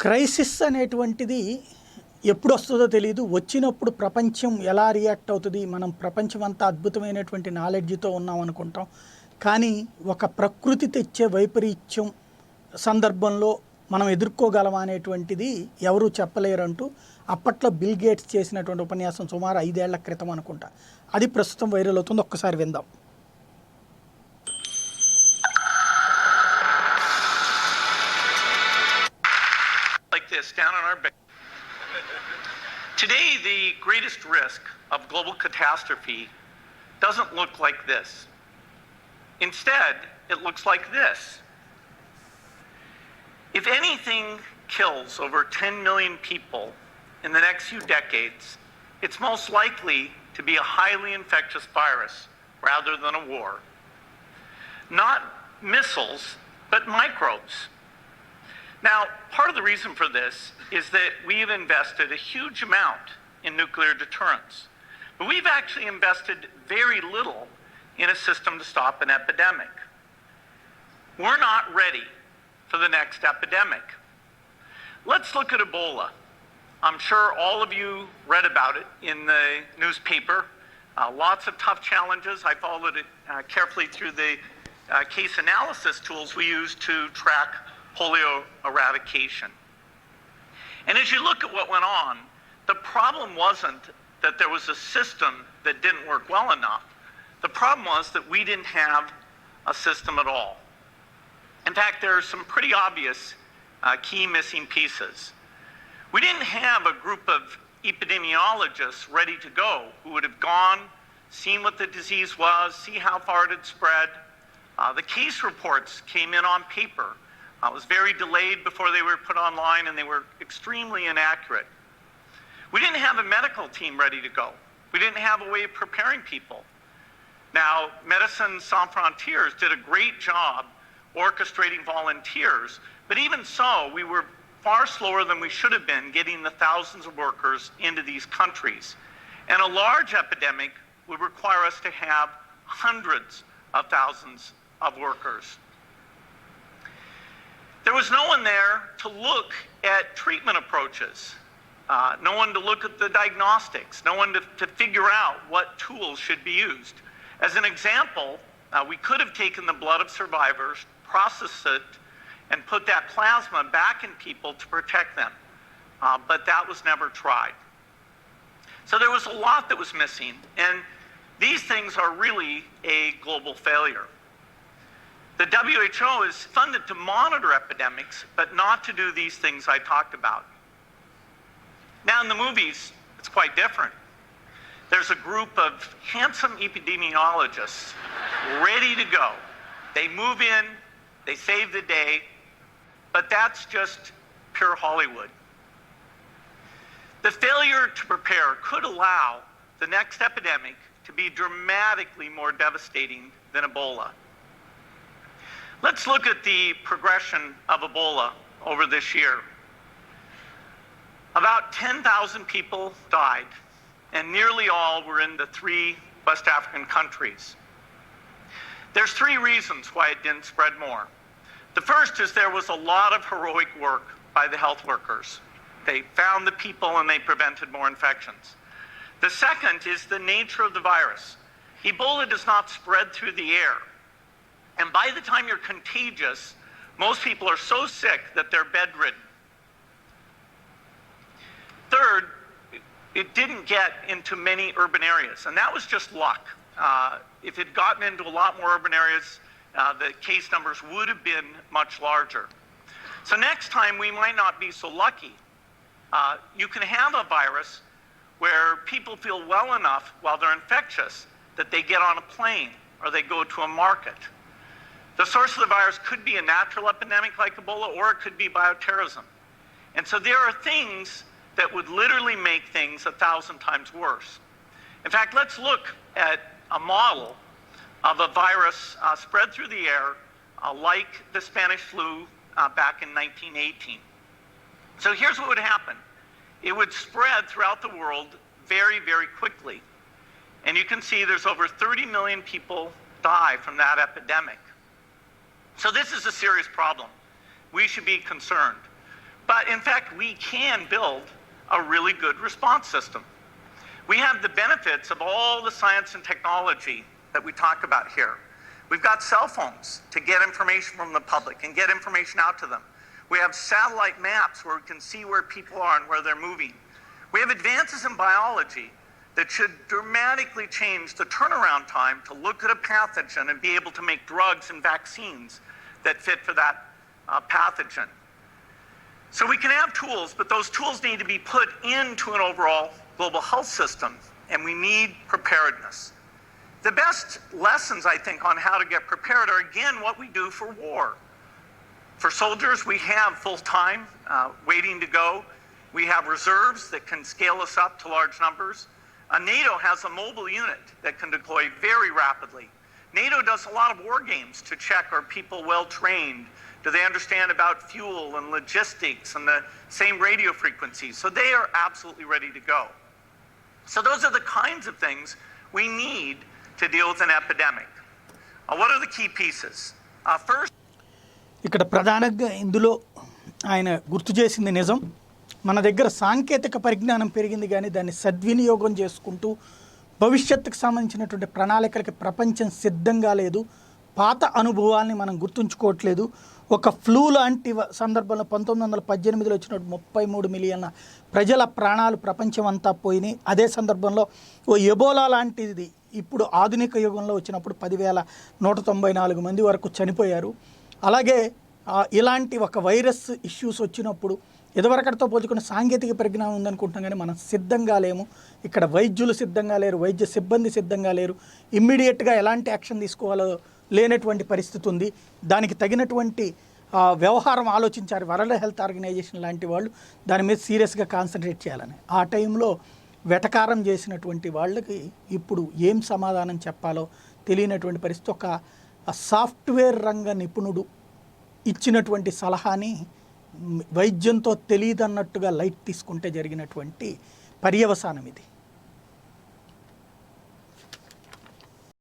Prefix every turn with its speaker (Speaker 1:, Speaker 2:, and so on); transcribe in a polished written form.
Speaker 1: Crisis అనేటువంటిది ఎప్పుడొస్తుందో తెలీదు. వచ్చినప్పుడు ప్రపంచం ఎలా రియాక్ట్ అవుతుంది, మనం ప్రపంచం అంతా అద్భుతమైనటువంటి నాలెడ్జ్‌తో ఉన్నామనుకుంటాం. కానీ ఒక ప్రకృతి తెచ్చే వైపరీత్యం సందర్భంలో మనం ఎదుర్కోగలమా అనేటువంటిది ఎవరూ చెప్పలేరంటూ అప్పట్లో బిల్ గేట్స్ చేసినటువంటి ఉపన్యాసం సుమారు 5 ఏళ్ల క్రితం అనుకుంటా. అది ప్రస్తుతం వైరల్ అవుతుంది. ఒక్కసారి విందాం.
Speaker 2: Like this down on our bed. Today, the greatest risk of global catastrophe doesn't look like this. Instead, it looks like this. If anything kills over 10 million people in the next few decades, it's most likely to be a highly infectious virus rather than a war. Not missiles, but microbes. Now, part of the reason for this is that we've invested a huge amount in nuclear deterrence, but we've actually invested very little in a system to stop an epidemic. We're not ready for the next epidemic. Let's look at Ebola. I'm sure all of you read about it in the newspaper. Lots of tough challenges. I followed it carefully through the case analysis tools we use to track polio eradication. And as you look at what went on, the problem wasn't that there was a system that didn't work well enough. The problem was that we didn't have a system at all. In fact, there are some pretty obvious key missing pieces. We didn't have a group of epidemiologists ready to go who would have gone, seen what the disease was, see how far it had spread. The case reports came in on paper. It was very delayed before they were put online, and they were extremely inaccurate. We didn't have a medical team ready to go. We didn't have a way of preparing people. Now, Médecins Sans Frontières did a great job orchestrating volunteers, but even so, we were far slower than we should have been getting the thousands of workers into these countries. And a large epidemic would require us to have hundreds of thousands of workers. There was no one there to look at treatment approaches, no one to look at the diagnostics, no one to figure out what tools should be used. As an example, we could have taken the blood of survivors, processed it, and put that plasma back in people to protect them, but that was never tried. So there was a lot that was missing, and these things are really a global failure. The WHO is funded to monitor epidemics, but not to do these things I talked about. Now, in the movies, it's quite different. There's a group of handsome epidemiologists ready to go. They move in, they save the day, but that's just pure Hollywood. The failure to prepare could allow the next epidemic to be dramatically more devastating than Ebola. Let's look at the progression of Ebola over this year. About 10,000 people died, and nearly all were in the 3 West African countries. There's 3 reasons why it didn't spread more. The first is there was a lot of heroic work by the health workers. They found the people and they prevented more infections. The second is the nature of the virus. Ebola does not spread through the air. And by the time you're contagious, most people are so sick that they're bedridden. Third, it didn't get into many urban areas, and that was just luck. If it had gotten into a lot more urban areas, the case numbers would have been much larger. So next time we might not be so lucky. You can have a virus where people feel well enough while they're infectious that they get on a plane or they go to a market. The source of the virus could be a natural epidemic like Ebola, or it could be bioterrorism. And so there are things that would literally make things 1,000 times worse. In fact, let's look at a model of a virus spread through the air like the Spanish flu back in 1918. So here's what would happen. It would spread throughout the world very, very quickly. And you can see there's over 30 million people die from that epidemic. So this is a serious problem. We should be concerned. But in fact, we can build a really good response system. We have the benefits of all the science and technology that we talk about here. We've got cell phones to get information from the public and get information out to them. We have satellite maps where we can see where people are and where they're moving. We have advances in biology that should dramatically change the turnaround time to look at a pathogen and be able to make drugs and vaccines that fit for that pathogen. So we can have tools, but those tools need to be put into an overall global health system, and we need preparedness. The best lessons, I think, on how to get prepared are, again, what we do for war. For soldiers, we have full-time waiting to go. We have reserves that can scale us up to large numbers. NATO has a mobile unit that can deploy very rapidly. NATO does a lot of war games to check, are people well trained? Do they understand about fuel and logistics and the same radio frequencies? So they are absolutely ready to go. So those are the kinds of things we need to deal with an epidemic. What are the key pieces? First,
Speaker 1: ఇక్కడ ప్రధానంగా ఇందులో ఆయన గుర్తు చేసింది నిజం. మన దగ్గర సాంకేతిక పరిజ్ఞానం పెరిగింది, కానీ దాన్ని సద్వినియోగం చేసుకుంటూ భవిష్యత్తుకు సంబంధించినటువంటి ప్రణాళికలకి ప్రపంచం సిద్ధంగా లేదు. పాత అనుభవాల్ని మనం గుర్తుంచుకోవట్లేదు. ఒక ఫ్లూ లాంటి సందర్భంలో 1918లో వచ్చినట్టు 33 మిలియన్ల ప్రజల ప్రాణాలు ప్రపంచం అంతా పోయినాయి. అదే సందర్భంలో ఓ ఎబోలా లాంటిది ఇప్పుడు ఆధునిక యుగంలో వచ్చినప్పుడు 10,194 మంది వరకు చనిపోయారు. అలాగే ఇలాంటి ఒక వైరస్ ఇష్యూస్ వచ్చినప్పుడు ఇదివరకటితో పోల్చుకుని సాంకేతిక పరిజ్ఞానం ఉందనుకుంటున్నాం, కానీ మనం సిద్ధంగా లేము. ఇక్కడ వైద్యులు సిద్ధంగా లేరు, వైద్య సిబ్బంది సిద్ధంగా లేరు. ఇమ్మీడియట్గా ఎలాంటి యాక్షన్ తీసుకోవాలో లేనటువంటి పరిస్థితి ఉంది. దానికి తగినటువంటి వ్యవహారం ఆలోచించారు వరల్డ్ హెల్త్ ఆర్గనైజేషన్ లాంటి వాళ్ళు. దాని మీద సీరియస్గా కాన్సన్ట్రేట్ చేయాలని ఆ టైంలో వెటకారం చేసినటువంటి వాళ్ళకి ఇప్పుడు ఏం సమాధానం చెప్పాలో తెలియనటువంటి పరిస్థితి. ఒక సాఫ్ట్వేర్ రంగ నిపుణుడు ఇచ్చినటువంటి సలహాని వైద్యంతో తెలియదన్నట్టుగా లైట్ తీసుకుంటే జరిగినటువంటి పర్యవసానం ఇది.